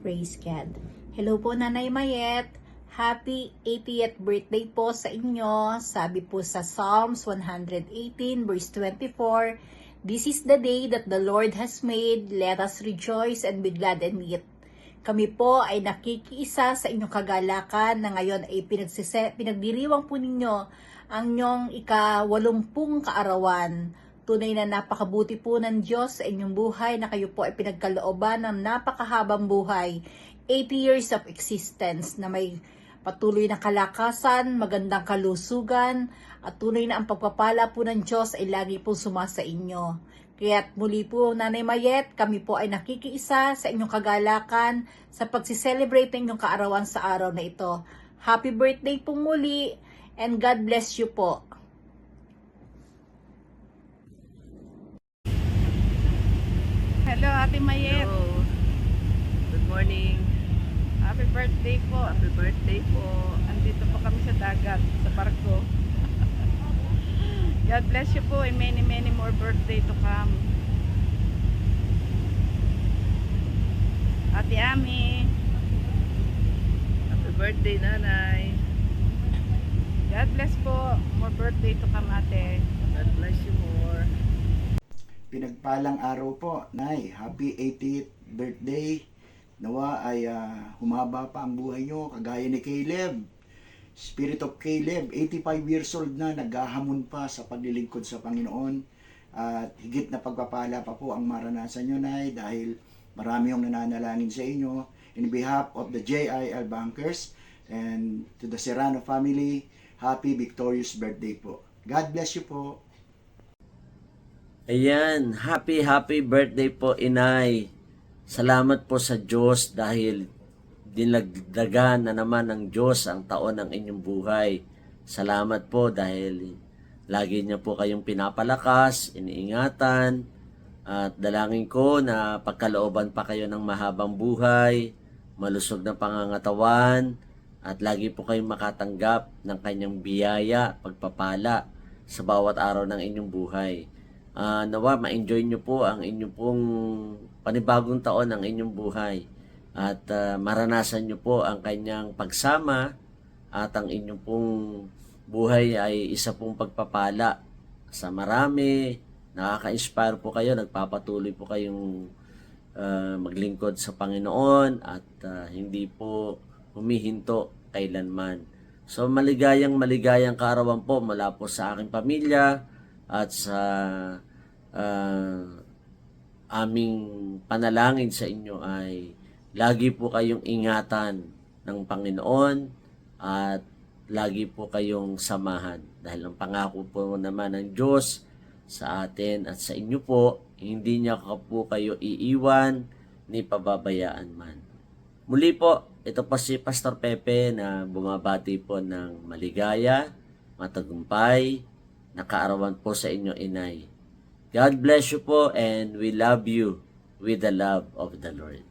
Praise God. Hello po Nanay Mayet. Happy 80th birthday po sa inyo. Sabi po sa Psalms 118 verse 24, "This is the day that the Lord has made. Let us rejoice and be glad in it." Kami po ay nakikiisa sa inyong kagalakan na ngayon ay pinagdiriwang po ninyo ang inyong ika-80 kaarawan. Tunay na napakabuti po ng Diyos sa inyong buhay na kayo po ay pinagkalooban ng napakahabang buhay. 80 years of existence na may patuloy na kalakasan, magandang kalusugan, at tunay na ang pagpapala po ng Diyos ay lagi po sumasa inyo. Kaya't muli po, Nanay Mayet, kami po ay nakikiisa sa inyong kagalakan sa pagsiselebrate ng inyong kaarawan sa araw na ito. Happy birthday po muli, and God bless you po. Hello, Ate Mayet. Hello. Good morning. Happy birthday po. Happy birthday po. Andito po kami sa dagat, sa barko. God bless you po and many, many more birthday to come. Ate Ami, Happy birthday, Nanay. God bless po. More birthday to come, Ate. God bless you more. Pinagpalang araw po, Nay. Happy 80th birthday. Nawa ay humaba pa ang buhay nyo, kagaya ni Caleb. Spirit of Caleb, 85 years old na, naghahamon pa sa paglilingkod sa Panginoon. At higit na pagpapala pa po ang maranasan nyo, Nay, dahil marami yung nananalangin sa inyo. In behalf of the JIL Bankers and to the Serrano family, happy victorious birthday po. God bless you po. Ayan, happy birthday po, Inay. Salamat po sa Diyos dahil dinagdagan na naman ng Diyos ang taon ng inyong buhay. Salamat po dahil lagi niya po kayong pinapalakas, iniingatan, at dalangin ko na pagkalooban pa kayo ng mahabang buhay, malusog na pangangatawan, at lagi po kayong makatanggap ng kanyang biyaya, pagpapala sa bawat araw ng inyong buhay. Nawa ma-enjoy nyo po ang inyong pong panibagong taon ng inyong buhay at maranasan nyo po ang kanyang pagsama at ang inyong pong buhay ay isa pong pagpapala sa marami. Nakaka-inspire po kayo, nagpapatuloy po kayong maglingkod sa Panginoon at hindi po humihinto kailanman. So maligayang kaarawan po mula po sa aking pamilya at sa aming panalangin sa inyo ay lagi po kayong ingatan ng Panginoon at lagi po kayong samahan dahil ang pangako po naman ng Diyos sa atin at sa inyo po, hindi niya po kayo iiwan ni pababayaan man. Muli po, ito po si Pastor Pepe na bumabati po ng maligaya, matagumpay, nakaarawan po sa inyo, Inay. God bless you po and we love you with the love of the Lord.